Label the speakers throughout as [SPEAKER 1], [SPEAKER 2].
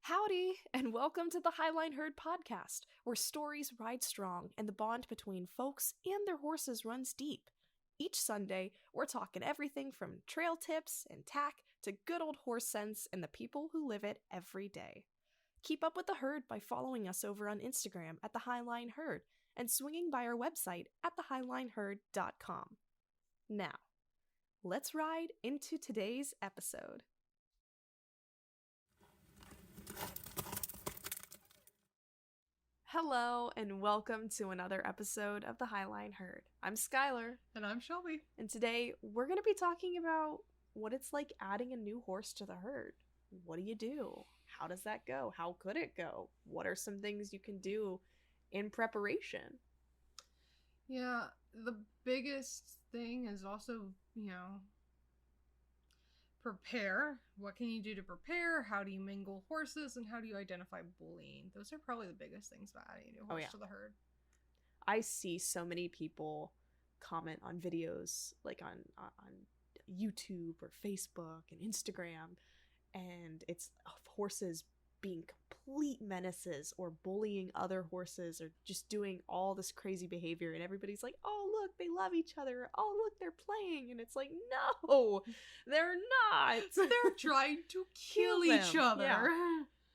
[SPEAKER 1] Howdy, and welcome to the Highline Herd podcast, where stories ride strong and the bond between folks and their horses runs deep. Each Sunday, we're talking everything from trail tips and tack to good old horse sense and the people who live it every day. Keep up with the herd by following us over on Instagram at the Highline Herd and swinging by our website at thehighlineherd.com. Now, let's ride into today's episode. Hello, and welcome to another episode of the Highline Herd. I'm Skylar.
[SPEAKER 2] And I'm Shelby.
[SPEAKER 1] And today we're going to be talking about what it's like adding a new horse to the herd. What do you do? How does that go? How could it go? What are some things you can do in preparation?
[SPEAKER 2] Yeah, the biggest thing is also, prepare. What can you do to prepare? How do you mingle horses? And how do you identify bullying? Those are probably the biggest things about adding a new horse to the herd.
[SPEAKER 1] I see so many people comment on videos like on YouTube or Facebook and Instagram, and it's of horses being complete menaces or bullying other horses or just doing all this crazy behavior, and everybody's like, oh look, they love each other, oh look, they're playing, and it's like, no, they're not.
[SPEAKER 2] They're trying to kill each other.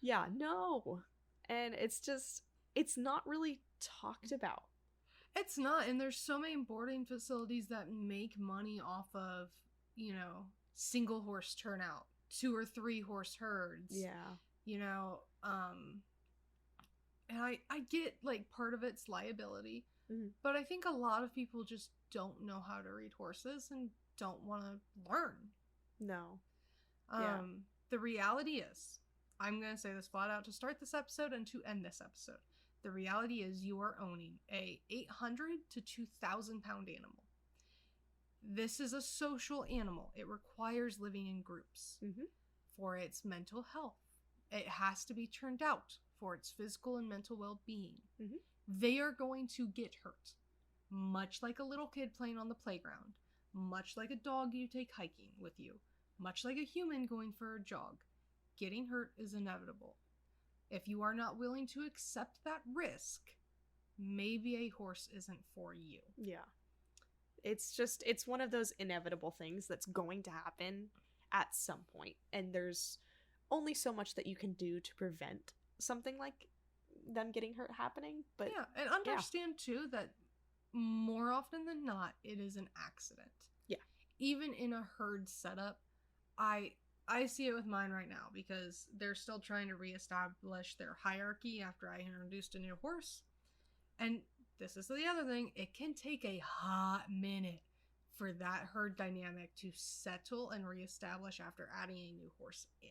[SPEAKER 1] Yeah, no. And it's not really talked about.
[SPEAKER 2] It's not, and there's so many boarding facilities that make money off of, single horse turnout, 2 or 3 horse herds.
[SPEAKER 1] Yeah.
[SPEAKER 2] And I get, like, part of it's liability,
[SPEAKER 1] mm-hmm.
[SPEAKER 2] but I think a lot of people just don't know how to read horses and don't want to learn.
[SPEAKER 1] No.
[SPEAKER 2] The reality is, I'm going to say this flat out to start this episode and to end this episode. The reality is you are owning a 800 to 2,000 pound animal. This is a social animal. It requires living in groups for its mental health. It has to be turned out for its physical and mental well-being. They are going to get hurt. Much like a little kid playing on the playground. Much like a dog you take hiking with you. Much like a human going for a jog. Getting hurt is inevitable. If you are not willing to accept that risk, maybe a horse isn't for you.
[SPEAKER 1] Yeah. It's one of those inevitable things that's going to happen at some point. And there's only so much that you can do to prevent something like them getting hurt happening. But
[SPEAKER 2] yeah, and understand too that more often than not, it is an accident.
[SPEAKER 1] Yeah.
[SPEAKER 2] Even in a herd setup, I see it with mine right now because they're still trying to reestablish their hierarchy after I introduced a new horse. And this is the other thing, it can take a hot minute for that herd dynamic to settle and reestablish after adding a new horse in.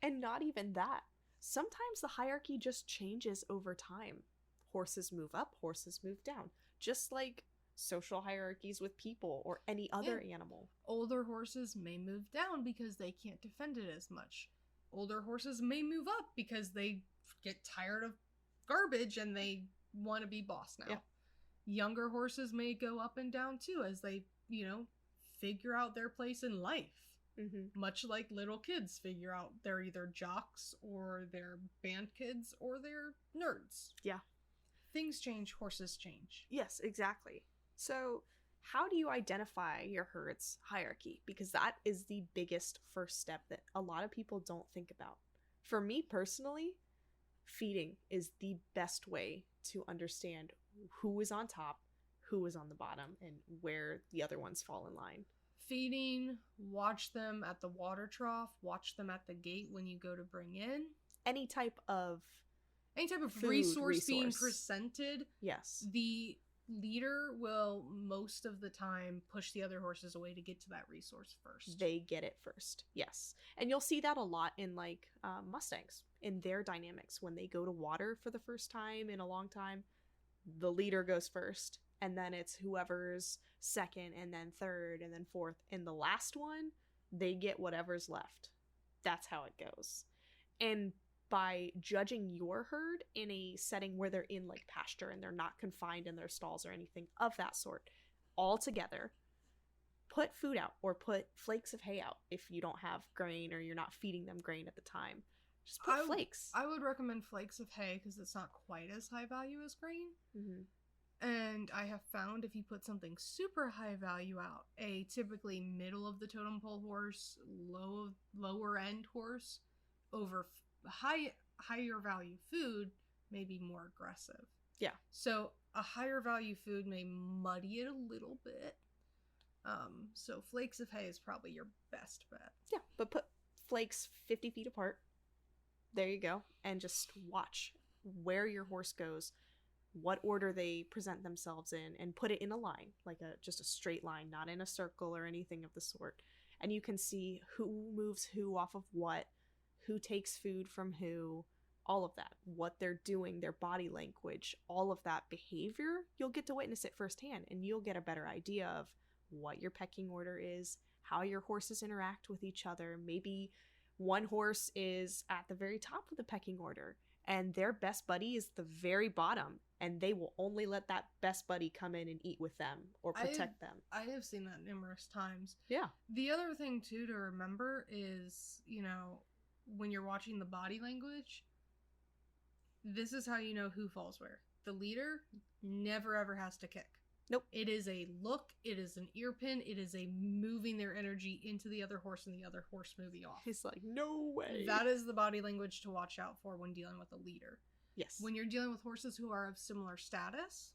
[SPEAKER 1] And not even that. Sometimes the hierarchy just changes over time. Horses move up, horses move down. Just like social hierarchies with people or any other animal.
[SPEAKER 2] Older horses may move down because they can't defend it as much. Older horses may move up because they get tired of garbage and they want to be boss now. Yeah. Younger horses may go up and down too as they, figure out their place in life. Much like little kids figure out they're either jocks or they're band kids or they're nerds.
[SPEAKER 1] Yeah.
[SPEAKER 2] Things change, horses change.
[SPEAKER 1] Yes, exactly. So how do you identify your herd's hierarchy? Because that is the biggest first step that a lot of people don't think about. For me personally, feeding is the best way to understand who is on top, who is on the bottom, and where the other ones fall in line.
[SPEAKER 2] Feeding, watch them at the water trough, watch them at the gate when you go to bring in.
[SPEAKER 1] Any type of
[SPEAKER 2] resource being presented.
[SPEAKER 1] Yes.
[SPEAKER 2] The leader will most of the time push the other horses away to get to that resource first.
[SPEAKER 1] They get it first. Yes. And you'll see that a lot in like Mustangs in their dynamics when they go to water for the first time in a long time. The leader goes first, and then it's whoever's second, and then third, and then fourth. And the last one, they get whatever's left. That's how it goes. And by judging your herd in a setting where they're in like pasture and they're not confined in their stalls or anything of that sort, all together, put food out or put flakes of hay out if you don't have grain or you're not feeding them grain at the time. Just put flakes.
[SPEAKER 2] I would recommend flakes of hay because it's not quite as high value as grain. And I have found if you put something super high value out, a typically middle of the totem pole horse, lower end horse, over higher value food may be more aggressive.
[SPEAKER 1] Yeah.
[SPEAKER 2] So a higher value food may muddy it a little bit. So flakes of hay is probably your best bet.
[SPEAKER 1] Yeah, but put flakes 50 feet apart. There you go. And just watch where your horse goes, what order they present themselves in, and put it in a line, like just a straight line, not in a circle or anything of the sort. And you can see who moves who off of what, who takes food from who, all of that, what they're doing, their body language, all of that behavior. You'll get to witness it firsthand, and you'll get a better idea of what your pecking order is, how your horses interact with each other. Maybe one horse is at the very top of the pecking order and their best buddy is the very bottom, and they will only let that best buddy come in and eat with them or protect them.
[SPEAKER 2] I have seen that numerous times.
[SPEAKER 1] Yeah.
[SPEAKER 2] The other thing too to remember is, when you're watching the body language, this is how you know who falls where. The leader never ever has to kick.
[SPEAKER 1] Nope.
[SPEAKER 2] It is a look, it is an ear pin, it is a moving their energy into the other horse and the other horse moving off.
[SPEAKER 1] It's like, no way.
[SPEAKER 2] That is the body language to watch out for when dealing with a leader.
[SPEAKER 1] Yes.
[SPEAKER 2] When you're dealing with horses who are of similar status,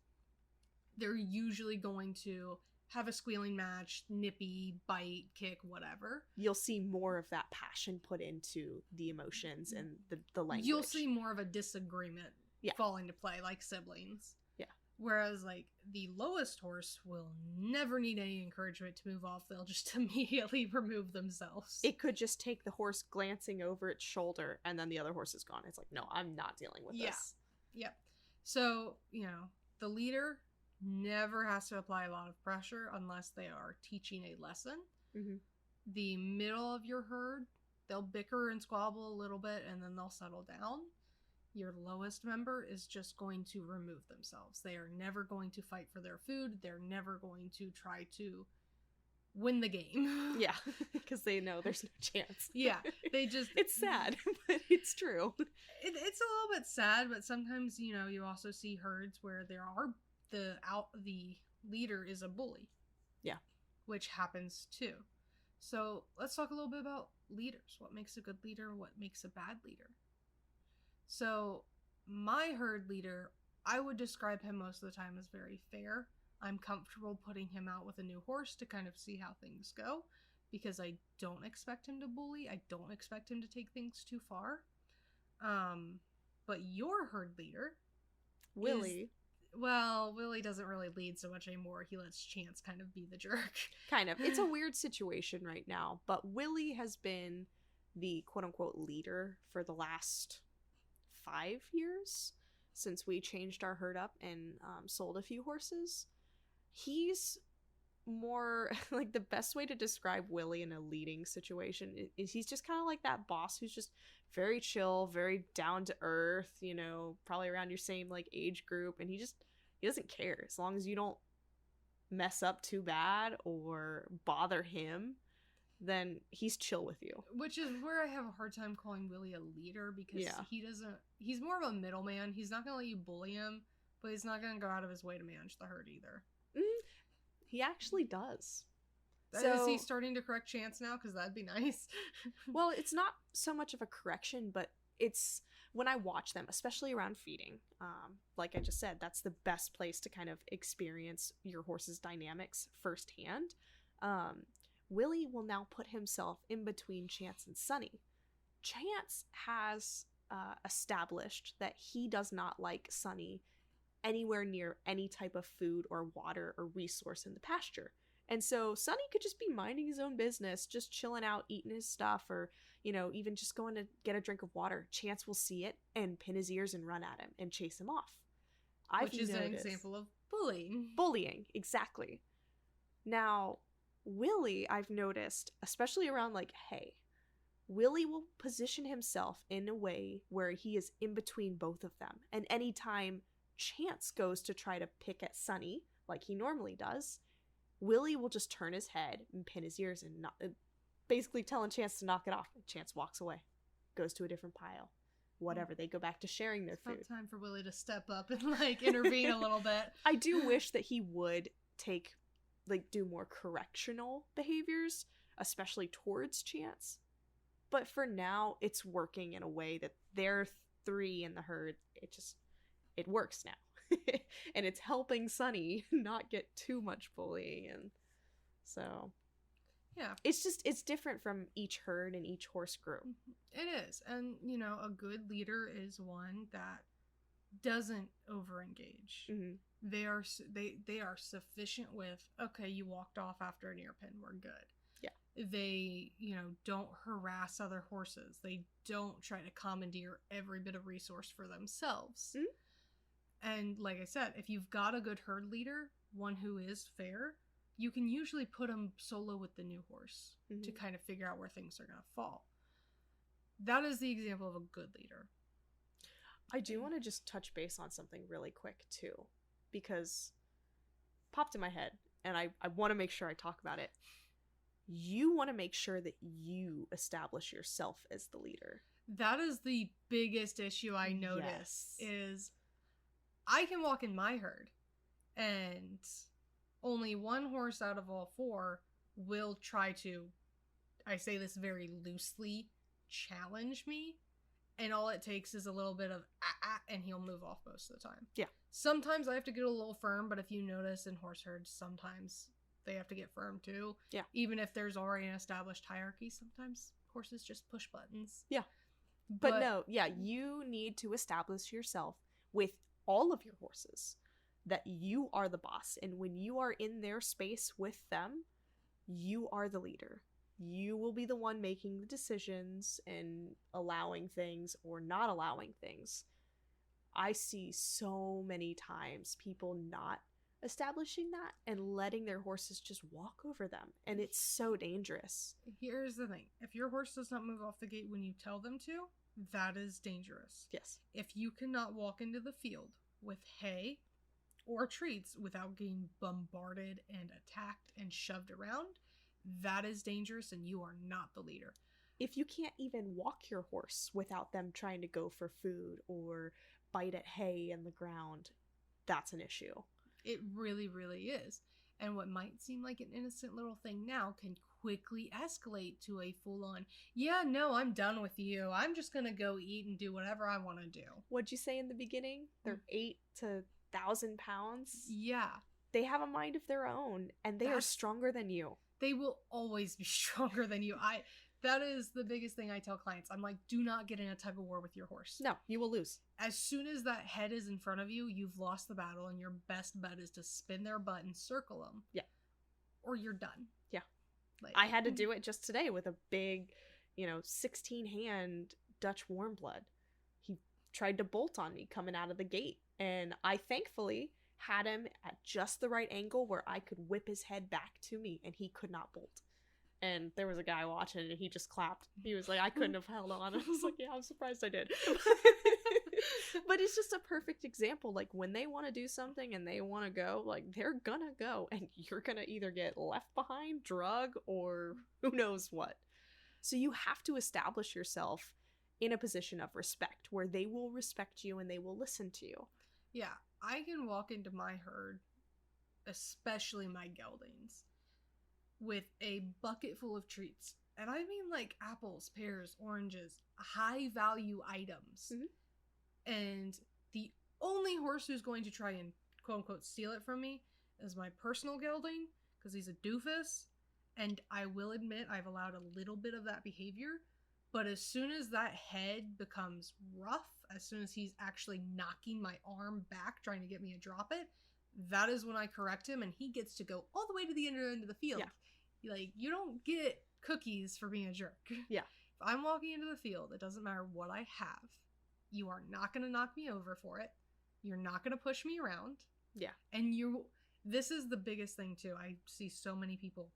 [SPEAKER 2] they're usually going to have a squealing match, nippy, bite, kick, whatever.
[SPEAKER 1] You'll see more of that passion put into the emotions and the language.
[SPEAKER 2] You'll see more of a disagreement fall into play, like siblings.
[SPEAKER 1] Yeah.
[SPEAKER 2] Whereas, like, the lowest horse will never need any encouragement to move off. They'll just immediately remove themselves.
[SPEAKER 1] It could just take the horse glancing over its shoulder, and then the other horse is gone. It's like, no, I'm not dealing with this.
[SPEAKER 2] Yep. So, the leader never has to apply a lot of pressure unless they are teaching a lesson.
[SPEAKER 1] Mm-hmm.
[SPEAKER 2] The middle of your herd, they'll bicker and squabble a little bit, and then they'll settle down. Your lowest member is just going to remove themselves. They are never going to fight for their food. They're never going to try to win the game.
[SPEAKER 1] Yeah, because they know there's no chance.
[SPEAKER 2] Yeah, they just...
[SPEAKER 1] It's sad, but it's true.
[SPEAKER 2] It's a little bit sad, but sometimes, you also see herds where the leader is a bully.
[SPEAKER 1] Yeah.
[SPEAKER 2] Which happens too. So let's talk a little bit about leaders. What makes a good leader? What makes a bad leader? So my herd leader, I would describe him most of the time as very fair. I'm comfortable putting him out with a new horse to kind of see how things go, because I don't expect him to bully. I don't expect him to take things too far. But your herd leader,
[SPEAKER 1] Willie.
[SPEAKER 2] Willie doesn't really lead so much anymore. He lets Chance kind of be the jerk.
[SPEAKER 1] Kind of. It's a weird situation right now, but Willie has been the quote-unquote leader for the last 5 years since we changed our herd up and sold a few horses. He's more like, the best way to describe Willie in a leading situation is he's just kind of like that boss who's just very chill, very down to earth, probably around your same like age group, and he doesn't care as long as you don't mess up too bad or bother him. Then he's chill with you. Which is where I have a hard time calling Willie a leader, because he's more of a middleman. He's not going to let you bully him, but he's not going to go out of his way to manage the herd either. He actually does.
[SPEAKER 2] So, is he starting to correct Chance now? Because that'd be nice.
[SPEAKER 1] Well, it's not so much of a correction, but it's when I watch them, especially around feeding. Like I just said, that's the best place to kind of experience your horse's dynamics firsthand. Willie will now put himself in between Chance and Sunny. Chance has established that he does not like Sunny anywhere near any type of food or water or resource in the pasture. And so Sunny could just be minding his own business, just chilling out, eating his stuff, or, even just going to get a drink of water. Chance will see it and pin his ears and run at him and chase him off.
[SPEAKER 2] Which is an example of bullying.
[SPEAKER 1] Bullying, exactly. Now, Willie, I've noticed, especially around like hay, Willie will position himself in a way where he is in between both of them. And anytime Chance goes to try to pick at Sunny, like he normally does, Willie will just turn his head and pin his ears and basically telling Chance to knock it off. And Chance walks away, goes to a different pile. Whatever, they go back to sharing their
[SPEAKER 2] It's about
[SPEAKER 1] food.
[SPEAKER 2] time for Willie to step up and like intervene a little bit.
[SPEAKER 1] I do wish that he would do more correctional behaviors, especially towards Chance. But for now, it's working in a way that they're 3 in the herd. It works now. And it's helping Sunny not get too much bullying. And so,
[SPEAKER 2] yeah.
[SPEAKER 1] It's different from each herd and each horse group.
[SPEAKER 2] It is. And, a good leader is one that doesn't overengage.
[SPEAKER 1] Mm-hmm.
[SPEAKER 2] They are sufficient with, okay, you walked off after an earpin, we're good. Yeah. They, don't harass other horses. They don't try to commandeer every bit of resource for themselves. Mm-hmm. And like I said, if you've got a good herd leader, one who is fair, you can usually put them solo with the new horse mm-hmm. to kind of figure out where things are going to fall. That is the example of a good leader.
[SPEAKER 1] I do want to just touch base on something really quick, too, because popped in my head, and I want to make sure I talk about it. You want to make sure that you establish yourself as the leader.
[SPEAKER 2] That is the biggest issue I notice, is I can walk in my herd, and only one horse out of all 4 will try to, I say this very loosely, challenge me. And all it takes is a little bit of and he'll move off most of the time.
[SPEAKER 1] Yeah.
[SPEAKER 2] Sometimes I have to get a little firm, but if you notice in horse herds, sometimes they have to get firm too.
[SPEAKER 1] Yeah.
[SPEAKER 2] Even if there's already an established hierarchy, sometimes horses just push buttons.
[SPEAKER 1] Yeah. But no, yeah, you need to establish yourself with all of your horses that you are the boss. And when you are in their space with them, you are the leader. You will be the one making the decisions and allowing things or not allowing things. I see so many times people not establishing that and letting their horses just walk over them. And it's so dangerous.
[SPEAKER 2] Here's the thing. If your horse does not move off the gate when you tell them to, that is dangerous.
[SPEAKER 1] Yes.
[SPEAKER 2] If you cannot walk into the field with hay or treats without getting bombarded and attacked and shoved around, that is dangerous, and you are not the leader.
[SPEAKER 1] If you can't even walk your horse without them trying to go for food or bite at hay in the ground, that's an issue.
[SPEAKER 2] It really, really is. And what might seem like an innocent little thing now can quickly escalate to a full-on, yeah, no, I'm done with you. I'm just going to go eat and do whatever I want to do.
[SPEAKER 1] What'd you say in the beginning? They're 8 to 1,000 pounds?
[SPEAKER 2] Yeah.
[SPEAKER 1] They have a mind of their own, and they are stronger than you.
[SPEAKER 2] They will always be stronger than you. That is the biggest thing I tell clients. I'm like, do not get in a tug of war with your horse.
[SPEAKER 1] No, you will lose.
[SPEAKER 2] As soon as that head is in front of you, you've lost the battle, and your best bet is to spin their butt and circle them.
[SPEAKER 1] Yeah.
[SPEAKER 2] Or you're done.
[SPEAKER 1] Yeah. I had to do it just today with a big, 16-hand Dutch warm blood. He tried to bolt on me coming out of the gate, and I thankfully had him at just the right angle where I could whip his head back to me, and he could not bolt. And there was a guy watching, and he just clapped. He was like, I couldn't have held on. I was like, yeah, I'm surprised I did. But it's just a perfect example. Like, when they want to do something and they want to go, like, they're gonna go. And you're gonna either get left behind, drug, or who knows what. So you have to establish yourself in a position of respect where they will respect you and they will listen to you.
[SPEAKER 2] Yeah, I can walk into my herd, especially my geldings, with a bucket full of treats. And I mean like apples, pears, oranges, high value items. Mm-hmm. And the only horse who's going to try and quote unquote steal it from me is my personal gelding, because he's a doofus. And I will admit I've allowed a little bit of that behavior. But as soon as that head becomes rough, as soon as he's actually knocking my arm back, trying to get me to drop it, that is when I correct him, and he gets to go all the way to the end of the field. Yeah. Like, you don't get cookies for being a jerk.
[SPEAKER 1] Yeah.
[SPEAKER 2] If I'm walking into the field, it doesn't matter what I have. You are not going to knock me over for it. You're not going to push me around.
[SPEAKER 1] Yeah.
[SPEAKER 2] And this is the biggest thing, too. I see so many people.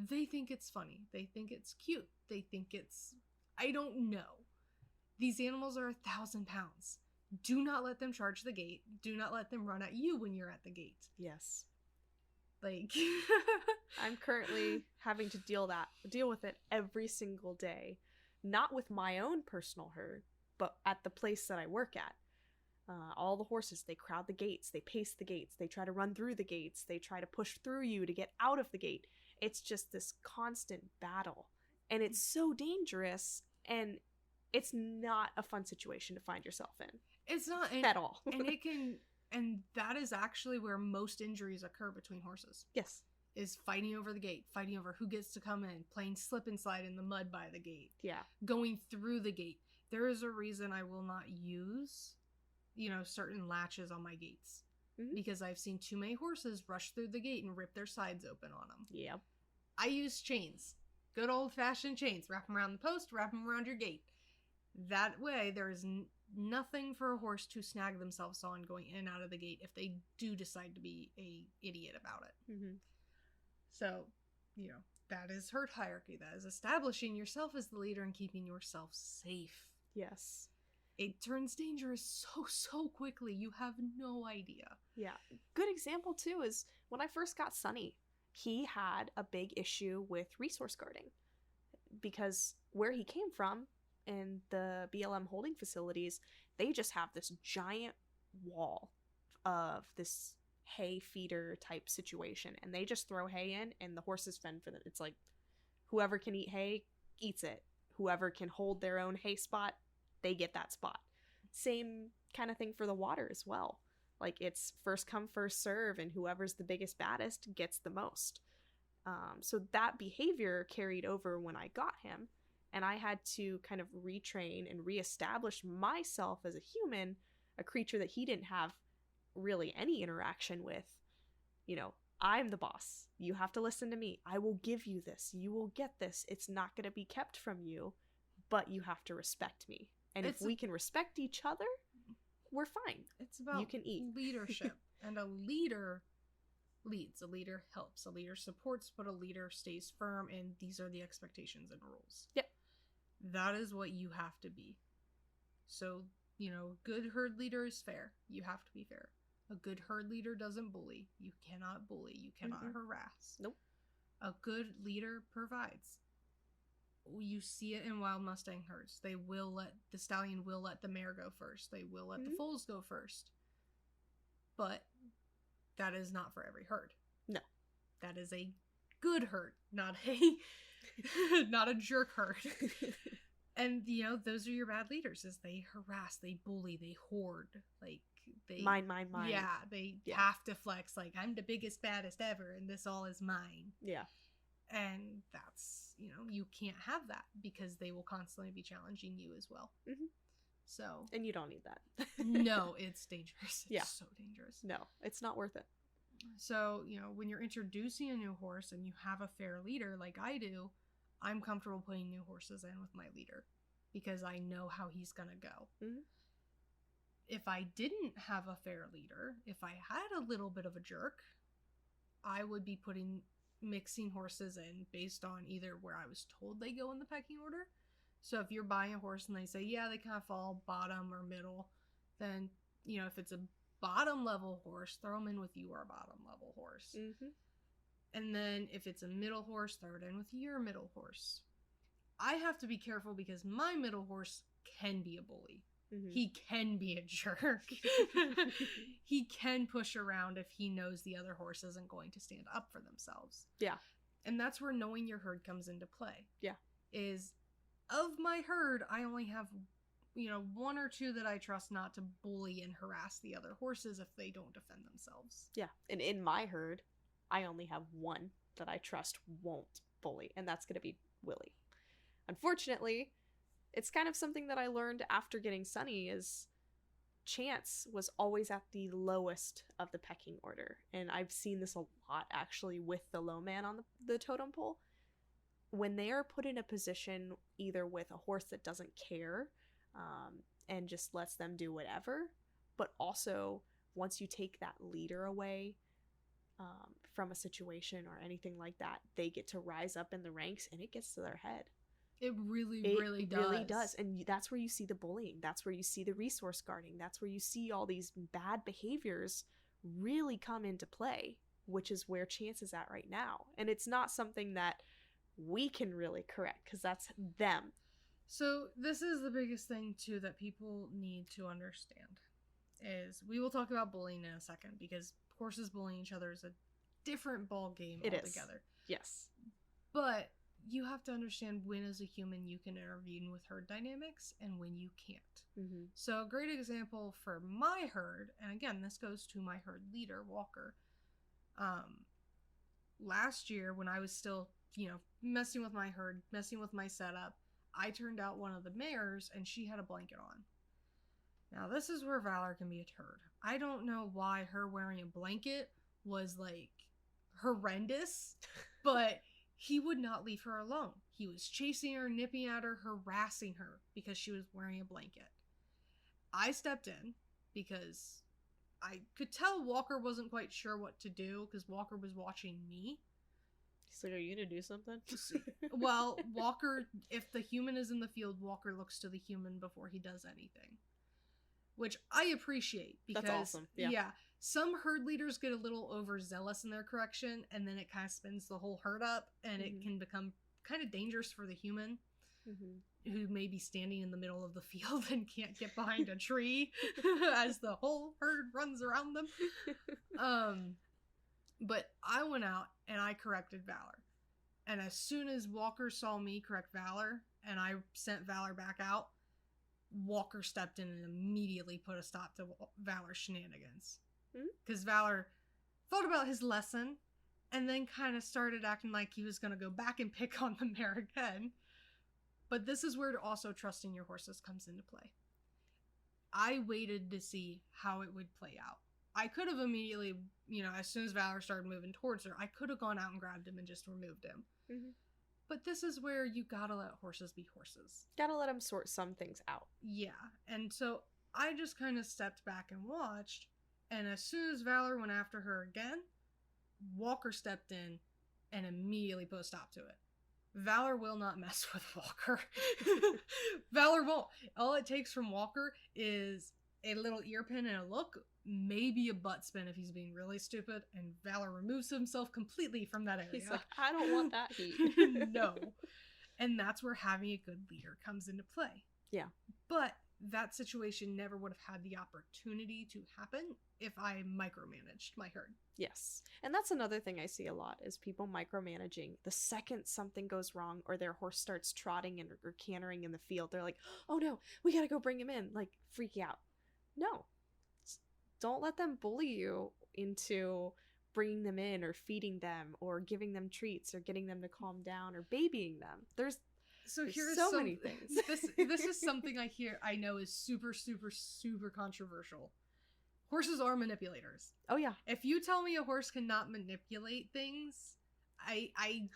[SPEAKER 2] They think it's funny. They think it's cute. They think it's... I don't know. These animals are 1,000 pounds. Do not let them charge the gate. Do not let them run at you when you're at the gate.
[SPEAKER 1] Yes.
[SPEAKER 2] Like...
[SPEAKER 1] I'm currently having to deal with it every single day not with my own personal herd, but at the place that I work at. All the horses, they crowd the gates, they pace the gates, they try to run through the gates, they try to push through you to get out of the gate. It's just this constant battle, and it's so dangerous, and it's not a fun situation to find yourself in.
[SPEAKER 2] It's not
[SPEAKER 1] at all.
[SPEAKER 2] And that is actually where most injuries occur between horses.
[SPEAKER 1] Yes.
[SPEAKER 2] Is fighting over the gate, fighting over who gets to come in, playing slip and slide in the mud by the gate.
[SPEAKER 1] Yeah.
[SPEAKER 2] Going through the gate. There is a reason I will not use, certain latches on my gates. Mm-hmm. Because I've seen too many horses rush through the gate and rip their sides open on them.
[SPEAKER 1] Yep.
[SPEAKER 2] I use chains. Good old-fashioned chains. Wrap them around the post, wrap them around your gate. That way, there is nothing for a horse to snag themselves on going in and out of the gate if they do decide to be a idiot about it.
[SPEAKER 1] Mm-hmm.
[SPEAKER 2] So, that is herd hierarchy. That is establishing yourself as the leader and keeping yourself safe.
[SPEAKER 1] Yes.
[SPEAKER 2] It turns dangerous so quickly. You have no idea.
[SPEAKER 1] Yeah. Good example, too, is when I first got Sunny, he had a big issue with resource guarding. Because where he came from, in the BLM holding facilities, they just have this giant wall of this hay feeder type situation, and they just throw hay in and the horses fend for them. It's like whoever can eat hay eats it. Whoever can hold their own hay spot, they get that spot. Same kind of thing for the water as well. Like, it's first come, first serve, and whoever's the biggest, baddest gets the most. So that behavior carried over when I got him. And I had to kind of retrain and reestablish myself as a human, a creature that he didn't have really any interaction with. I'm the boss. You have to listen to me. I will give you this. You will get this. It's not going to be kept from you, but you have to respect me. And if we can respect each other, we're fine.
[SPEAKER 2] It's about
[SPEAKER 1] you can eat.
[SPEAKER 2] Leadership. And a leader leads. A leader helps. A leader supports, but a leader stays firm, and these are the expectations and rules.
[SPEAKER 1] Yep.
[SPEAKER 2] That is what you have to be. So, good herd leader is fair. You have to be fair. A good herd leader doesn't bully. You cannot bully. You cannot harass.
[SPEAKER 1] Nope.
[SPEAKER 2] A good leader provides. You see it in wild Mustang herds. The stallion will let the mare go first. They will let the foals go first. But that is not for every herd.
[SPEAKER 1] No.
[SPEAKER 2] That is a good herd, not a jerk herd. And those are your bad leaders, is they harass, they bully, they hoard, like they
[SPEAKER 1] mine.
[SPEAKER 2] Yeah, they have to flex like, I'm the biggest, baddest ever and this all is mine.
[SPEAKER 1] Yeah.
[SPEAKER 2] And that's, you can't have that, because they will constantly be challenging you as well.
[SPEAKER 1] Mm-hmm.
[SPEAKER 2] So,
[SPEAKER 1] and you don't need that.
[SPEAKER 2] No, it's dangerous. It's so dangerous.
[SPEAKER 1] No, it's not worth it.
[SPEAKER 2] So, when you're introducing a new horse and you have a fair leader like I do, I'm comfortable putting new horses in with my leader because I know how he's going to go.
[SPEAKER 1] Mm-hmm.
[SPEAKER 2] If I didn't have a fair leader, if I had a little bit of a jerk, I would be mixing horses in based on either where I was told they go in the pecking order. So if you're buying a horse and they say, yeah, they kind of fall bottom or middle, then, if it's a bottom level horse, throw them in with your bottom level horse.
[SPEAKER 1] Mm-hmm.
[SPEAKER 2] And then if it's a middle horse, throw it in with your middle horse. I have to be careful because my middle horse can be a bully. Mm-hmm. He can be a jerk. He can push around if he knows the other horse isn't going to stand up for themselves.
[SPEAKER 1] Yeah.
[SPEAKER 2] And that's where knowing your herd comes into play.
[SPEAKER 1] Yeah.
[SPEAKER 2] Is, of my herd, I only have, one or two that I trust not to bully and harass the other horses if they don't defend themselves.
[SPEAKER 1] Yeah. And in my herd, I only have one that I trust won't bully, and that's going to be Willie. Unfortunately, it's kind of something that I learned after getting Sunny, is Chance was always at the lowest of the pecking order. And I've seen this a lot, actually, with the low man on the totem pole. When they are put in a position either with a horse that doesn't care and just lets them do whatever, but also once you take that leader away from a situation or anything like that, they get to rise up in the ranks and it gets to their head.
[SPEAKER 2] It really does.
[SPEAKER 1] And that's where you see the bullying. That's where you see the resource guarding. That's where you see all these bad behaviors really come into play, which is where Chance is at right now. And it's not something that we can really correct because that's them.
[SPEAKER 2] So this is the biggest thing too that people need to understand is we will talk about bullying in a second because horses bullying each other is a different ball game altogether.
[SPEAKER 1] Yes.
[SPEAKER 2] But you have to understand when as a human you can intervene with herd dynamics and when you can't.
[SPEAKER 1] Mm-hmm.
[SPEAKER 2] So a great example for my herd, and again this goes to my herd leader, Walker. Last year when I was still, messing with my herd, messing with my setup, I turned out one of the mares and she had a blanket on. Now this is where Valor can be a turd. I don't know why her wearing a blanket was like horrendous, but he would not leave her alone. He was chasing her, nipping at her, harassing her because she was wearing a blanket. I stepped in because I could tell Walker wasn't quite sure what to do because Walker was watching me.
[SPEAKER 1] He's like, are you gonna do something?
[SPEAKER 2] Well, Walker, if the human is in the field, Walker looks to the human before he does anything. Which I appreciate because
[SPEAKER 1] that's awesome. Yeah.
[SPEAKER 2] Some herd leaders get a little overzealous in their correction and then it kind of spins the whole herd up and it can become kind of dangerous for the human who may be standing in the middle of the field and can't get behind a tree as the whole herd runs around them. But I went out and I corrected Valor. And as soon as Walker saw me correct Valor and I sent Valor back out, Walker stepped in and immediately put a stop to Valor's shenanigans. Because Valor thought about his lesson and then kind of started acting like he was going to go back and pick on the mare again. But this is where also trusting your horses comes into play. I waited to see how it would play out. I could have immediately, as soon as Valor started moving towards her, I could have gone out and grabbed him and just removed him. But this is where you gotta let horses be horses.
[SPEAKER 1] Gotta let them sort some things out.
[SPEAKER 2] Yeah, and so I just kind of stepped back and watched, and as soon as Valor went after her again, Walker stepped in and immediately put a stop to it. Valor will not mess with Walker. Valor won't. All it takes from Walker is a little ear pin and a look, maybe a butt spin if he's being really stupid, and Valor removes himself completely from that area.
[SPEAKER 1] He's like, I don't want that heat.
[SPEAKER 2] No. And that's where having a good leader comes into play.
[SPEAKER 1] Yeah.
[SPEAKER 2] But that situation never would have had the opportunity to happen if I micromanaged my herd.
[SPEAKER 1] Yes. And that's another thing I see a lot is people micromanaging. The second something goes wrong or their horse starts trotting or cantering in the field, they're like, oh no, we gotta go bring him in. Like, freak out. No. Don't let them bully you into bringing them in or feeding them or giving them treats or getting them to calm down or babying them. There's
[SPEAKER 2] here's
[SPEAKER 1] so many things.
[SPEAKER 2] This is something I know is super, super, super controversial. Horses are manipulators.
[SPEAKER 1] Oh yeah.
[SPEAKER 2] If you tell me a horse cannot manipulate things, I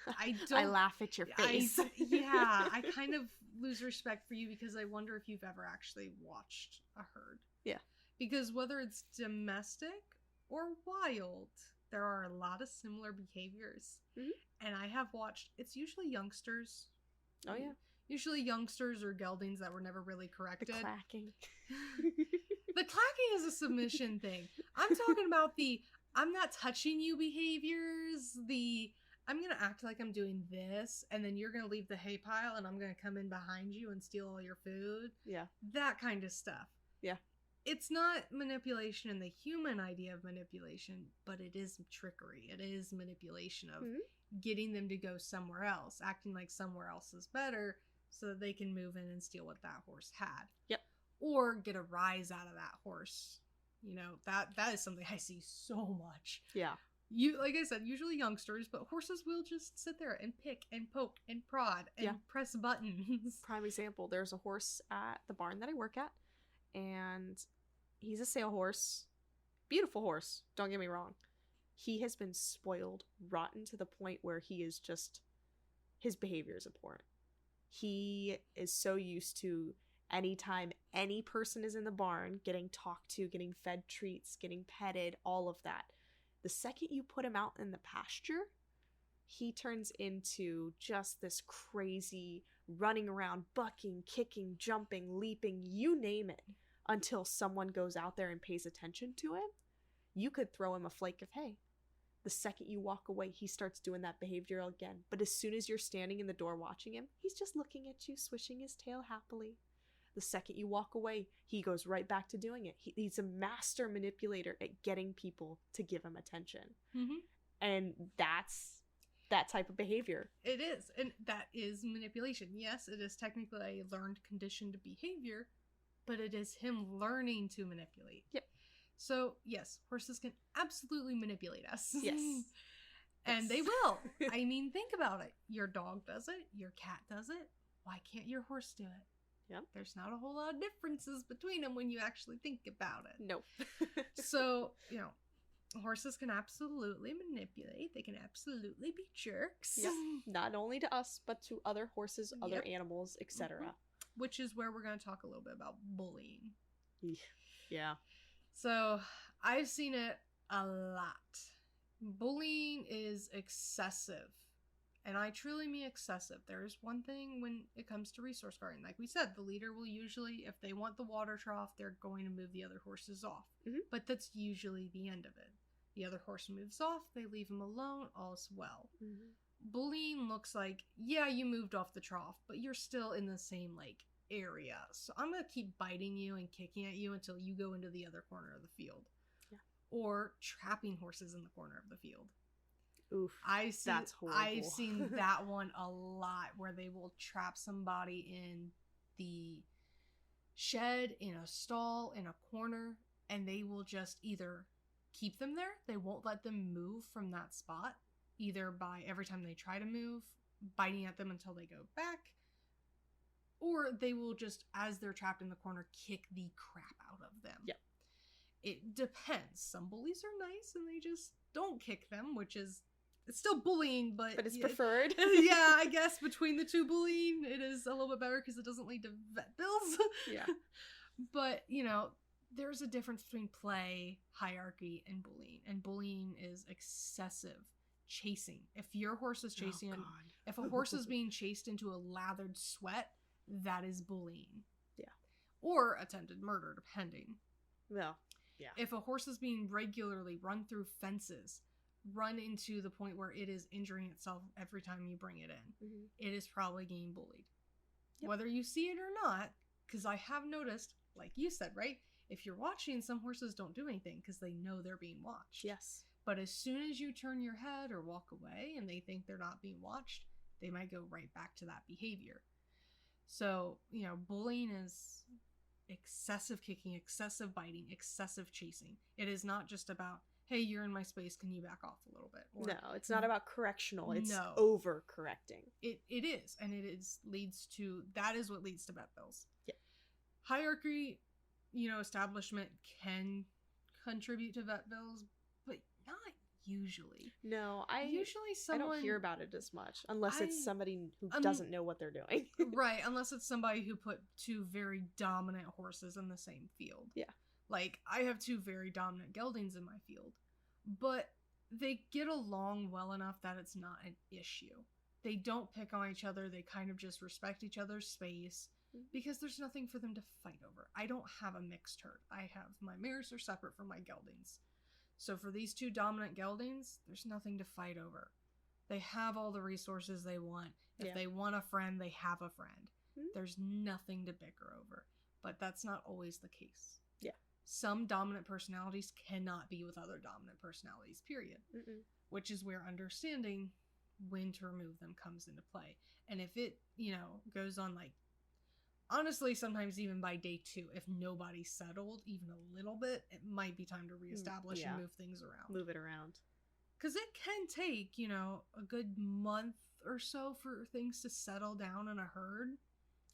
[SPEAKER 2] don't.
[SPEAKER 1] I laugh at your face.
[SPEAKER 2] I kind of lose respect for you because I wonder if you've ever actually watched a herd.
[SPEAKER 1] Yeah.
[SPEAKER 2] Because whether it's domestic or wild, there are a lot of similar behaviors. And I have watched, it's usually youngsters.
[SPEAKER 1] Oh yeah.
[SPEAKER 2] Usually youngsters or geldings that were never really corrected.
[SPEAKER 1] The clacking.
[SPEAKER 2] The clacking is a submission thing. I'm talking about the I'm not touching you behaviors, the I'm going to act like I'm doing this, and then you're going to leave the hay pile, and I'm going to come in behind you and steal all your food.
[SPEAKER 1] Yeah.
[SPEAKER 2] That kind of stuff.
[SPEAKER 1] Yeah.
[SPEAKER 2] It's not manipulation in the human idea of manipulation, but it is trickery. It is manipulation of getting them to go somewhere else, acting like somewhere else is better so that they can move in and steal what that horse had.
[SPEAKER 1] Yep.
[SPEAKER 2] Or get a rise out of that horse. That is something I see so much.
[SPEAKER 1] Yeah.
[SPEAKER 2] Like I said, usually youngsters, but horses will just sit there and pick and poke and prod and press buttons.
[SPEAKER 1] Prime example, there's a horse at the barn that I work at, and he's a sale horse. Beautiful horse, don't get me wrong. He has been spoiled, rotten to the point where he is just, his behavior is abhorrent. He is so used to anytime any person is in the barn, getting talked to, getting fed treats, getting petted, all of that. The second you put him out in the pasture, he turns into just this crazy running around, bucking, kicking, jumping, leaping, you name it, until someone goes out there and pays attention to him. You could throw him a flake of hay. The second you walk away, he starts doing that behavior again. But as soon as you're standing in the door watching him, he's just looking at you, swishing his tail happily. The second you walk away, he goes right back to doing it. He's a master manipulator at getting people to give him attention.
[SPEAKER 2] Mm-hmm.
[SPEAKER 1] And that's that type of behavior.
[SPEAKER 2] It is. And that is manipulation. Yes, it is technically a learned conditioned behavior, but it is him learning to manipulate.
[SPEAKER 1] Yep.
[SPEAKER 2] So, yes, horses can absolutely manipulate us.
[SPEAKER 1] Yes.
[SPEAKER 2] And they will. I mean, think about it. Your dog does it. Your cat does it. Why can't your horse do it?
[SPEAKER 1] Yep.
[SPEAKER 2] There's not a whole lot of differences between them when you actually think about it.
[SPEAKER 1] Nope.
[SPEAKER 2] So, horses can absolutely manipulate. They can absolutely be jerks.
[SPEAKER 1] Yep. Not only to us, but to other horses, other
[SPEAKER 2] Yep.
[SPEAKER 1] animals, etc.
[SPEAKER 2] Mhm. Which is where we're going to talk a little bit about bullying.
[SPEAKER 1] Yeah.
[SPEAKER 2] So, I've seen it a lot. Bullying is excessive. And I truly mean excessive. There's one thing when it comes to resource guarding. Like we said, the leader will usually, if they want the water trough, they're going to move the other horses off.
[SPEAKER 1] Mhm.
[SPEAKER 2] But that's usually the end of it. The other horse moves off, they leave him alone, all's well.
[SPEAKER 1] Mm-hmm.
[SPEAKER 2] Bullying looks like, yeah, you moved off the trough, but you're still in the same, area. So I'm going to keep biting you and kicking at you until you go into the other corner of the field.
[SPEAKER 1] Yeah.
[SPEAKER 2] Or trapping horses in the corner of the field.
[SPEAKER 1] Oof. That's horrible.
[SPEAKER 2] I've seen that one a lot, where they will trap somebody in the shed, in a stall, in a corner, and they will just either keep them there. They won't let them move from that spot, either by every time they try to move, biting at them until they go back, or they will just, as they're trapped in the corner, kick the crap out of them.
[SPEAKER 1] Yep.
[SPEAKER 2] It depends. Some bullies are nice and they just don't kick them, which is, it's still bullying, but
[SPEAKER 1] it's preferred.
[SPEAKER 2] Yeah, I guess between the two bullying, it is a little bit better because it doesn't lead to vet bills.
[SPEAKER 1] Yeah.
[SPEAKER 2] But, there's a difference between play, hierarchy, and bullying. And bullying is excessive chasing. If your horse is chasing, if a horse is being chased into a lathered sweat, that is bullying.
[SPEAKER 1] Yeah.
[SPEAKER 2] Or attempted murder, depending.
[SPEAKER 1] Well, yeah.
[SPEAKER 2] If a horse is being regularly run through fences, run into the point where it is injuring itself every time you bring it in,
[SPEAKER 1] Mm-hmm.
[SPEAKER 2] it is probably getting bullied.
[SPEAKER 1] Yep.
[SPEAKER 2] Whether you see it or not, because I have noticed, like you said, right? If you're watching, some horses don't do anything because they know they're being watched.
[SPEAKER 1] Yes.
[SPEAKER 2] But as soon as you turn your head or walk away and they think they're not being watched, they might go right back to that behavior. So, bullying is excessive kicking, excessive biting, excessive chasing. It is not just about, hey, you're in my space, can you back off a little bit? Or,
[SPEAKER 1] no, it's not about correctional. It's
[SPEAKER 2] No.
[SPEAKER 1] over-correcting.
[SPEAKER 2] It is, and that is what leads to vet bills.
[SPEAKER 1] Yeah.
[SPEAKER 2] Hierarchy, establishment can contribute to vet bills, but not usually.
[SPEAKER 1] No,
[SPEAKER 2] I
[SPEAKER 1] don't hear about it as much unless it's somebody who doesn't know what they're doing.
[SPEAKER 2] Right, unless it's somebody who put two very dominant horses in the same field.
[SPEAKER 1] Yeah.
[SPEAKER 2] Like, I have two very dominant geldings in my field, but they get along well enough that it's not an issue. They don't pick on each other, they kind of just respect each other's space, because there's nothing for them to fight over. I don't have a mixed herd. My mares are separate from my geldings. So for these two dominant geldings, there's nothing to fight over. They have all the resources they want. If they want a friend, they have a friend.
[SPEAKER 1] Mm-hmm.
[SPEAKER 2] There's nothing to bicker over. But that's not always the case.
[SPEAKER 1] Yeah.
[SPEAKER 2] Some dominant personalities cannot be with other dominant personalities, period.
[SPEAKER 1] Mm-mm.
[SPEAKER 2] Which is where understanding when to remove them comes into play. And if it, goes on honestly, sometimes even by day 2, if nobody's settled even a little bit, it might be time to reestablish and move things around.
[SPEAKER 1] Move it around.
[SPEAKER 2] Because it can take, a good month or so for things to settle down in a herd.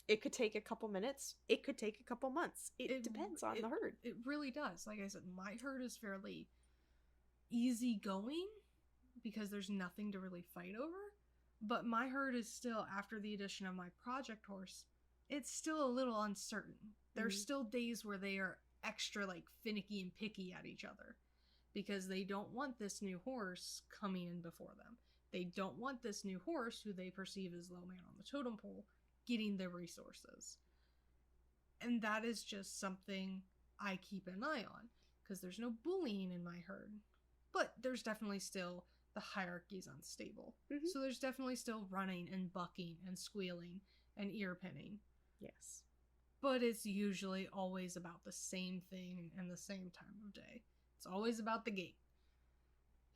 [SPEAKER 1] It could take a couple minutes. It could take a couple months. It depends on the herd.
[SPEAKER 2] It really does. Like I said, my herd is fairly easygoing because there's nothing to really fight over. But my herd is still, after the addition of my project horse, it's still a little uncertain. There's still days where they are extra finicky and picky at each other because they don't want this new horse coming in before them. They don't want this new horse, who they perceive as low man on the totem pole, getting the resources. And that is just something I keep an eye on because there's no bullying in my herd. but there's definitely still the hierarchy's unstable.
[SPEAKER 1] Mhm.
[SPEAKER 2] So there's definitely still running and bucking and squealing and ear pinning.
[SPEAKER 1] Yes.
[SPEAKER 2] But it's usually always about the same thing and the same time of day. It's always about the gate.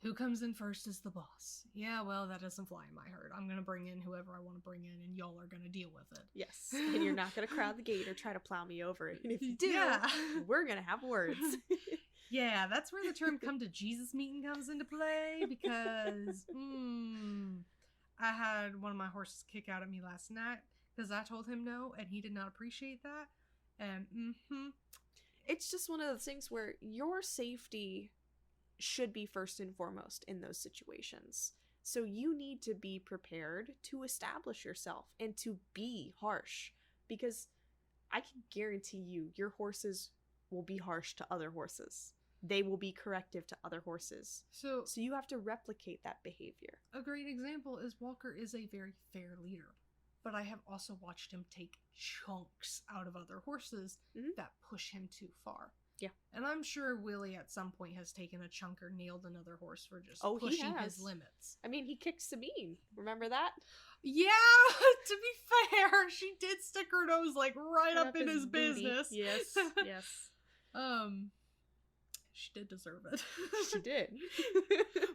[SPEAKER 2] Who comes in first is the boss. Yeah, well, that doesn't fly in my herd. I'm going to bring in whoever I want to bring in, and y'all are going to deal with it.
[SPEAKER 1] Yes. And you're not going to crowd the gate or try to plow me over. And if you do,
[SPEAKER 2] Yeah.
[SPEAKER 1] we're going to have words.
[SPEAKER 2] Yeah, that's where the term come to Jesus meeting comes into play, because I had one of my horses kick out at me last night because I told him no, and he did not appreciate that. And
[SPEAKER 1] It's just one of those things where your safety should be first and foremost in those situations. So you need to be prepared to establish yourself and to be harsh, because I can guarantee you your horses will be harsh to other horses. They will be corrective to other horses.
[SPEAKER 2] So
[SPEAKER 1] you have to replicate that behavior.
[SPEAKER 2] a great example is Walker is a very fair leader, but I have also watched him take chunks out of other horses that push him too far.
[SPEAKER 1] Yeah.
[SPEAKER 2] And I'm sure Willie at some point has taken a chunk or nailed another horse for just
[SPEAKER 1] he
[SPEAKER 2] pushing
[SPEAKER 1] has.
[SPEAKER 2] his limits.
[SPEAKER 1] I mean, he kicked Sabine. Remember that?
[SPEAKER 2] Yeah, to be fair, she did stick her nose like right up in his
[SPEAKER 1] booty.
[SPEAKER 2] business.
[SPEAKER 1] Yes, yes.
[SPEAKER 2] She did deserve it.
[SPEAKER 1] She did.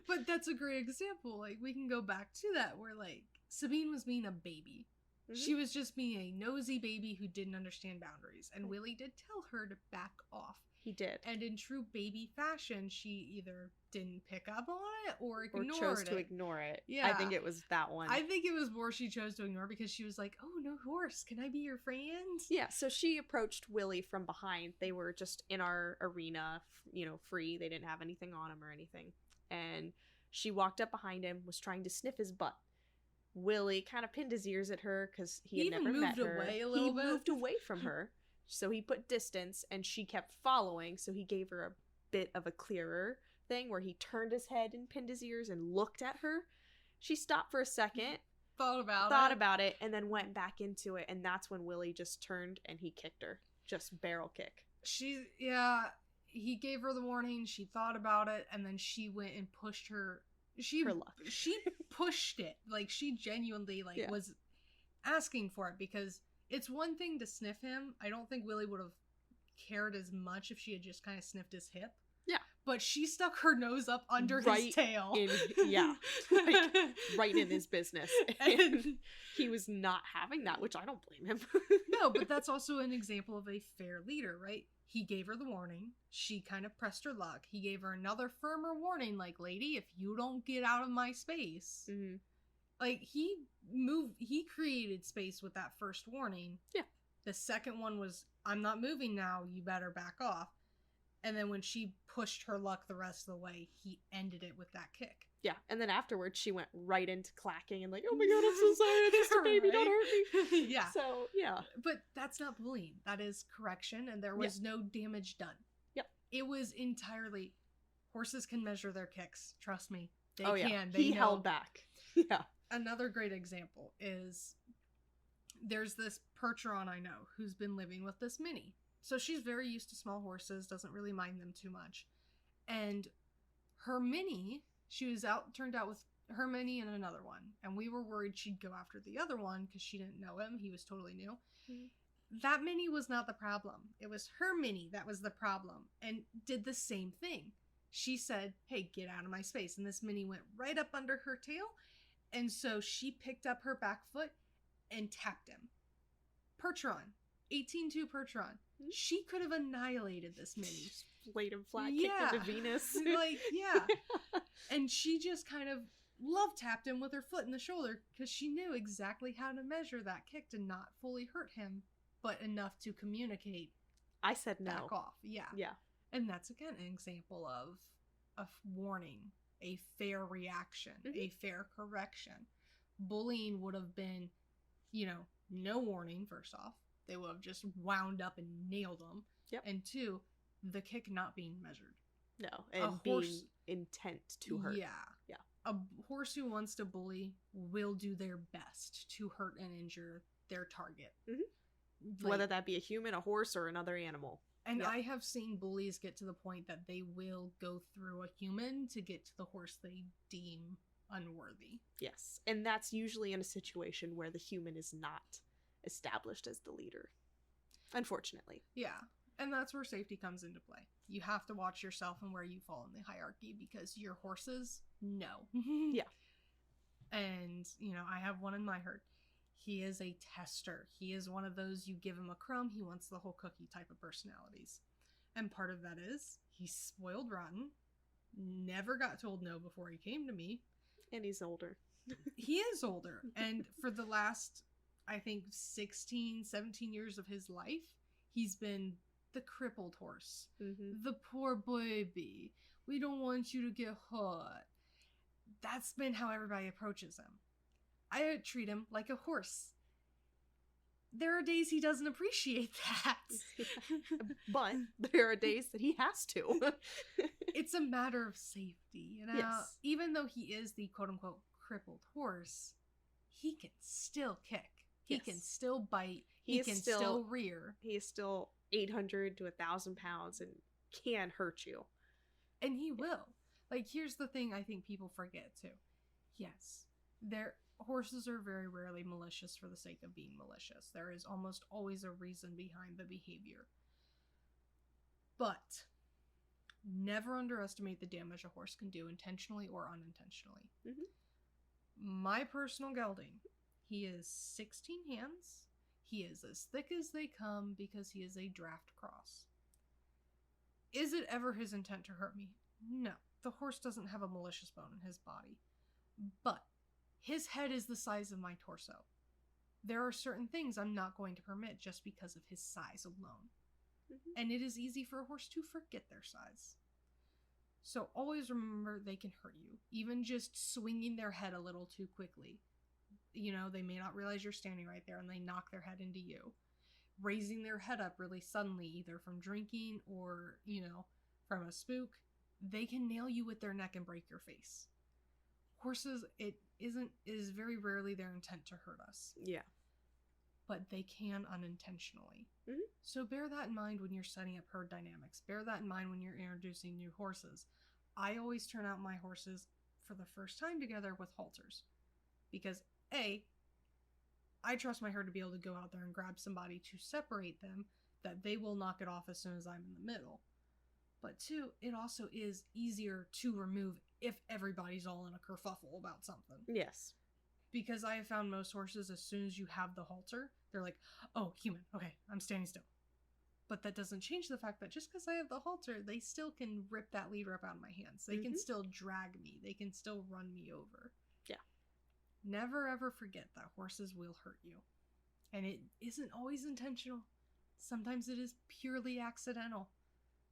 [SPEAKER 2] But that's a great example. Like, we can go back to that where, like, Sabine was being a baby. She was just being a nosy baby who didn't understand boundaries. And Willie did tell her to back off.
[SPEAKER 1] He did.
[SPEAKER 2] And in true baby fashion, she either didn't pick up on it or ignored it.
[SPEAKER 1] Or chose to ignore it.
[SPEAKER 2] Yeah.
[SPEAKER 1] I think it was that one.
[SPEAKER 2] I think it was more she chose to ignore because she was like, oh, no horse. Can I be your friend?
[SPEAKER 1] Yeah, so she approached Willie from behind. They were just in our arena, free. They didn't have anything on him or anything. And she walked up behind him, was trying to sniff his butt. Willie kind of pinned his ears at her because he had never met her.
[SPEAKER 2] Away a little bit.
[SPEAKER 1] He moved away from her. So he put distance, and she kept following, so he gave her a bit of a clearer thing where he turned his head and pinned his ears and looked at her. She stopped for a second,
[SPEAKER 2] thought about it,
[SPEAKER 1] and then went back into it, and that's when Willie just turned and he kicked her. Just barrel kick.
[SPEAKER 2] He gave her the warning, she thought about it, and then she went and pushed her.
[SPEAKER 1] Her luck.
[SPEAKER 2] She pushed it. Like, she genuinely, was asking for it, because it's one thing to sniff him. I don't think Willie would have cared as much if she had just kind of sniffed his hip.
[SPEAKER 1] Yeah.
[SPEAKER 2] But she stuck her nose up under his tail.
[SPEAKER 1] Right in his business. And he was not having that, which I don't blame him.
[SPEAKER 2] No, but that's also an example of a fair leader, right? He gave her the warning. She kind of pressed her luck. He gave her another firmer warning, like, lady, if you don't get out of my space.
[SPEAKER 1] Mm-hmm.
[SPEAKER 2] Like, he created space with that first warning.
[SPEAKER 1] Yeah.
[SPEAKER 2] The second one was, I'm not moving now, you better back off. And then when she pushed her luck the rest of the way, he ended it with that kick.
[SPEAKER 1] Yeah, and then afterwards she went right into clacking and like, oh my god, I'm so sorry, I'm just a baby,
[SPEAKER 2] Right?
[SPEAKER 1] don't hurt me.
[SPEAKER 2] Yeah.
[SPEAKER 1] So, yeah.
[SPEAKER 2] But that's not bullying. That is correction, and there was no damage done.
[SPEAKER 1] Yep.
[SPEAKER 2] It was entirely, horses can measure their kicks. Trust me. They
[SPEAKER 1] Oh, yeah.
[SPEAKER 2] can. They
[SPEAKER 1] He
[SPEAKER 2] know.
[SPEAKER 1] held back. Yeah.
[SPEAKER 2] Another great example is there's this Percheron I know who's been living with this Mini. So she's very used to small horses, doesn't really mind them too much. And her Mini, she was turned out with her Mini and another one. And we were worried she'd go after the other one because she didn't know him. He was totally new. Mm-hmm. That Mini was not the problem. It was her Mini that was the problem, and did the same thing. She said, hey, get out of my space. And this Mini went right up under her tail. And so she picked up her back foot and tapped him. Percheron. 18-2 Percheron. She could have annihilated this Mini.
[SPEAKER 1] Just laid him flat, kicked into Venus.
[SPEAKER 2] And she just kind of love tapped him with her foot in the shoulder because she knew exactly how to measure that kick to not fully hurt him, but enough to communicate.
[SPEAKER 1] I said no.
[SPEAKER 2] Back off. Yeah.
[SPEAKER 1] Yeah.
[SPEAKER 2] And that's, again, an example of a warning, a fair reaction, a fair correction. Bullying would have been, no warning, first off. They would have just wound up and nailed them.
[SPEAKER 1] Yep.
[SPEAKER 2] And two, the kick not being measured.
[SPEAKER 1] No, and being intent to hurt.
[SPEAKER 2] Yeah.
[SPEAKER 1] Yeah.
[SPEAKER 2] A horse who wants to bully will do their best to hurt and injure their target.
[SPEAKER 1] Mm-hmm. Whether that be a human, a horse, or another animal.
[SPEAKER 2] And
[SPEAKER 1] Yep.
[SPEAKER 2] I have seen bullies get to the point that they will go through a human to get to the horse they deem unworthy.
[SPEAKER 1] Yes. And that's usually in a situation where the human is not established as the leader. Unfortunately.
[SPEAKER 2] Yeah. And that's where safety comes into play. You have to watch yourself and where you fall in the hierarchy because your horses, no.
[SPEAKER 1] Yeah.
[SPEAKER 2] And, I have one in my herd. He is a tester. He is one of those you give him a crumb, he wants the whole cookie type of personalities. And part of that is he's spoiled rotten, never got told no before he came to me.
[SPEAKER 1] And he's older.
[SPEAKER 2] He is older. And for the last, I think, 16, 17 years of his life, he's been the crippled horse.
[SPEAKER 1] Mm-hmm.
[SPEAKER 2] The poor baby. We don't want you to get hurt. That's been how everybody approaches him. I treat him like a horse. There are days he doesn't appreciate that.
[SPEAKER 1] But there are days that he has to.
[SPEAKER 2] It's a matter of safety,
[SPEAKER 1] Yes.
[SPEAKER 2] Even though he is the quote-unquote crippled horse, he can still kick. He
[SPEAKER 1] Yes.
[SPEAKER 2] can still bite.
[SPEAKER 1] He
[SPEAKER 2] He
[SPEAKER 1] is
[SPEAKER 2] can
[SPEAKER 1] still-
[SPEAKER 2] still rear.
[SPEAKER 1] He is still 800 to 1,000 pounds and can hurt you.
[SPEAKER 2] And he will. Like, here's the thing I think people forget, too. Yes, horses are very rarely malicious for the sake of being malicious. There is almost always a reason behind the behavior. But never underestimate the damage a horse can do intentionally or unintentionally.
[SPEAKER 1] Mhm.
[SPEAKER 2] My personal gelding, he is 16 hands. He is as thick as they come because he is a draft cross. Is it ever his intent to hurt me? No. The horse doesn't have a malicious bone in his body. But his head is the size of my torso. There are certain things I'm not going to permit just because of his size alone.
[SPEAKER 1] Mhm.
[SPEAKER 2] And it is easy for a horse to forget their size. So always remember they can hurt you. Even just swinging their head a little too quickly. They may not realize you're standing right there and they knock their head into you. Raising their head up really suddenly, either from drinking or, from a spook, they can nail you with their neck and break your face. Horses, it is very rarely their intent to hurt us.
[SPEAKER 1] Yeah.
[SPEAKER 2] But they can unintentionally.
[SPEAKER 1] Mhm.
[SPEAKER 2] So bear that in mind when you're setting up herd dynamics. Bear that in mind when you're introducing new horses. I always turn out my horses for the first time together with halters. Because A, I trust my herd to be able to go out there and grab somebody to separate them, that they will knock it off as soon as I'm in the middle. But two, it also is easier to remove if everybody's all in a kerfuffle about something.
[SPEAKER 1] Yes.
[SPEAKER 2] Because I have found most horses, as soon as you have the halter, they're like, oh, human, okay, I'm standing still. But that doesn't change the fact that just because I have the halter, they still can rip that leader up out of my hands. They can
[SPEAKER 1] Mhm.
[SPEAKER 2] still drag me. They can still run me over.
[SPEAKER 1] Yeah.
[SPEAKER 2] Never ever forget that horses will hurt you. And it isn't always intentional. Sometimes it is purely accidental.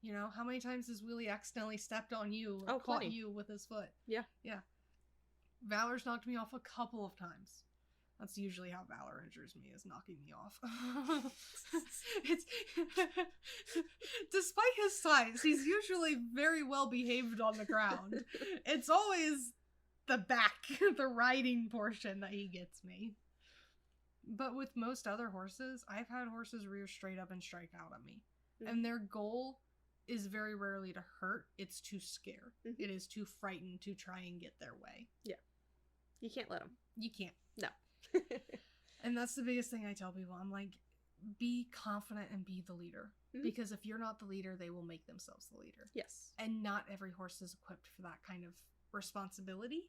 [SPEAKER 2] How many times has Willie accidentally stepped on you or
[SPEAKER 1] Oh,
[SPEAKER 2] caught
[SPEAKER 1] plenty.
[SPEAKER 2] you with his foot?
[SPEAKER 1] Yeah.
[SPEAKER 2] Yeah. Valor's knocked me off a couple of times. That's usually how Valor injures me, is knocking me off. It's despite his size, he's usually very well behaved on the ground. It's always the back, the riding portion that he gets me. But with most other horses, I've had horses rear straight up and strike out at me.
[SPEAKER 1] Mhm.
[SPEAKER 2] And their goal is very rarely to hurt, it's to scare.
[SPEAKER 1] Mhm.
[SPEAKER 2] It is to frighten, to try and get their way.
[SPEAKER 1] You can't let him.
[SPEAKER 2] You can't.
[SPEAKER 1] No.
[SPEAKER 2] And that's the biggest thing I tell people. I'm like, be confident and be the leader.
[SPEAKER 1] Mhm.
[SPEAKER 2] Because if you're not the leader, they will make themselves the leader.
[SPEAKER 1] Yes.
[SPEAKER 2] And not every horse is equipped for that kind of responsibility.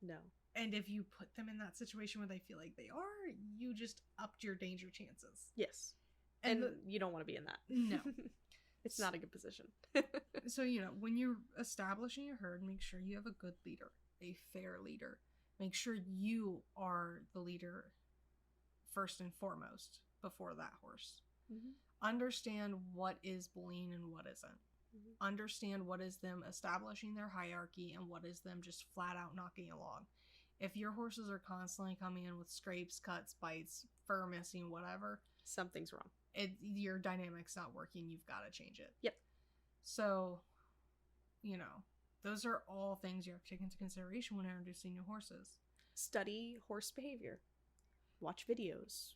[SPEAKER 1] No.
[SPEAKER 2] And if you put them in that situation where they feel like they are, you just upped your danger chances.
[SPEAKER 1] Yes.
[SPEAKER 2] And
[SPEAKER 1] And you don't want to be in that.
[SPEAKER 2] No.
[SPEAKER 1] It's not a good position.
[SPEAKER 2] So, when you're establishing a herd, make sure you have a good leader, a fair leader. Make sure you are the leader first and foremost before that horse.
[SPEAKER 1] Mhm.
[SPEAKER 2] Understand what is bullying and what isn't.
[SPEAKER 1] Mhm.
[SPEAKER 2] Understand what is them establishing their hierarchy and what is them just flat out knocking along. If your horses are constantly coming in with scrapes, cuts, bites, fur missing, whatever,
[SPEAKER 1] Something's wrong.
[SPEAKER 2] your dynamic's not working. You've got to change it.
[SPEAKER 1] Yep.
[SPEAKER 2] So, those are all things you have to take into consideration when introducing new horses.
[SPEAKER 1] Study horse behavior. Watch videos.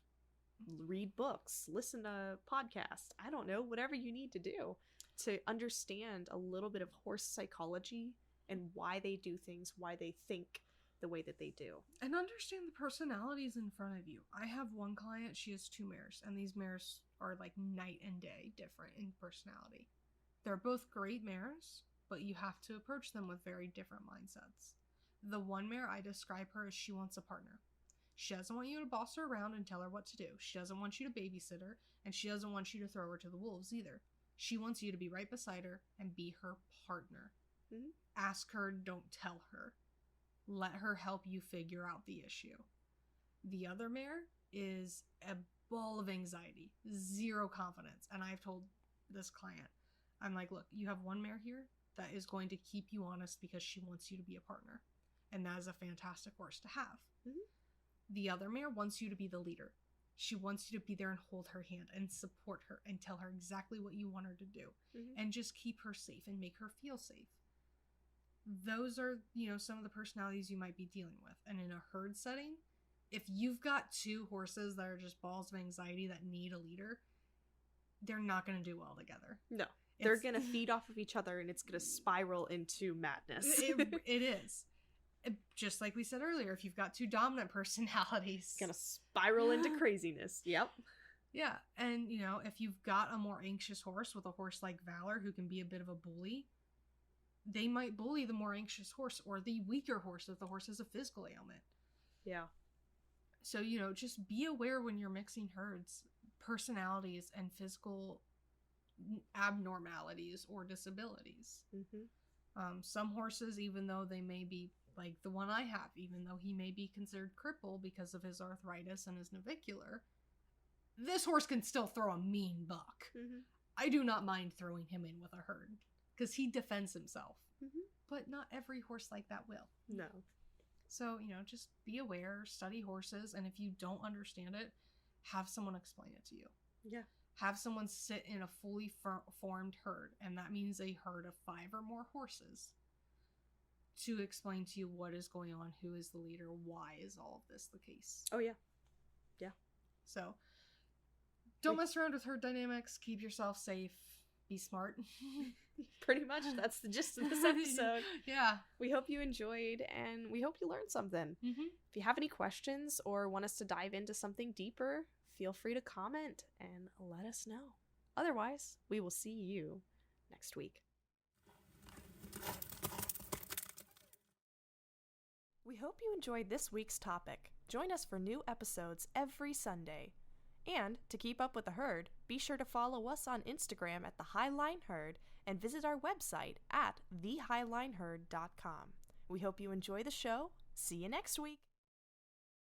[SPEAKER 1] read books, listen to podcasts. I don't know, whatever you need to do to understand a little bit of horse psychology and why they do things, why they think the way that they do.
[SPEAKER 2] And understand the personalities in front of you. I have one client, she has 2 mares, and these mares are like night and day different in personality. They're both great mares, but you have to approach them with very different mindsets. The one mare, I describe her as she wants a partner. She doesn't want you to boss her around and tell her what to do. She doesn't want you to babysit her, and she doesn't want you to throw her to the wolves either. She wants you to be right beside her and be her partner.
[SPEAKER 1] Mm-hmm.
[SPEAKER 2] Ask her, don't tell her. Let her help you figure out the issue. The other mare is a ball of anxiety, 0 confidence. And I've told this client, I'm like, look, you have one mare here that is going to keep you honest because she wants you to be a partner. And that is a fantastic horse to have. Mm-hmm. The other mare wants you to be the leader. She wants you to be there and hold her hand and support her and tell her exactly what you want her to do. Mm-hmm. And just keep her safe and make her feel safe. Those are, some of the personalities you might be dealing with. And in a herd setting, if you've got 2 horses that are just balls of anxiety that need a leader, they're not going to do well together.
[SPEAKER 1] No. They're going to feed off of each other and it's going to spiral into madness.
[SPEAKER 2] It is. Just like we said earlier, if you've got 2 dominant personalities,
[SPEAKER 1] it's going to spiral into craziness. Yep.
[SPEAKER 2] Yeah. And, if you've got a more anxious horse with a horse like Valor who can be a bit of a bully, they might bully the more anxious horse or the weaker horse if the horse has a physical ailment.
[SPEAKER 1] Yeah.
[SPEAKER 2] So, just be aware when you're mixing herds, personalities and physical abnormalities or disabilities. Mm-hmm. Some horses, even though they may be like the one I have, even though he may be considered crippled because of his arthritis and his navicular, this horse can still throw a mean buck. Mm-hmm. I do not mind throwing him in with a herd because he defends himself. Mm-hmm. But not every horse like that will.
[SPEAKER 1] No.
[SPEAKER 2] So, just be aware, study horses, and if you don't understand it, have someone explain it to you.
[SPEAKER 1] Yeah.
[SPEAKER 2] Have someone sit in a fully formed herd, and that means a herd of 5 or more horses, to explain to you what is going on, who is the leader, why is all of this the case.
[SPEAKER 1] Oh, yeah. Yeah.
[SPEAKER 2] So, don't mess around with herd dynamics, keep yourself safe, be smart.
[SPEAKER 1] Pretty much, that's the gist of this episode.
[SPEAKER 2] Yeah.
[SPEAKER 1] We hope you enjoyed, and we hope you learned something. Mm-hmm. If you have any questions or want us to dive into something deeper, feel free to comment and let us know. Otherwise, we will see you next week. We hope you enjoyed this week's topic. Join us for new episodes every Sunday. And to keep up with the herd, be sure to follow us on Instagram at The Highline Herd and visit our website at thehighlineherd.com. We hope you enjoy the show. See you next week.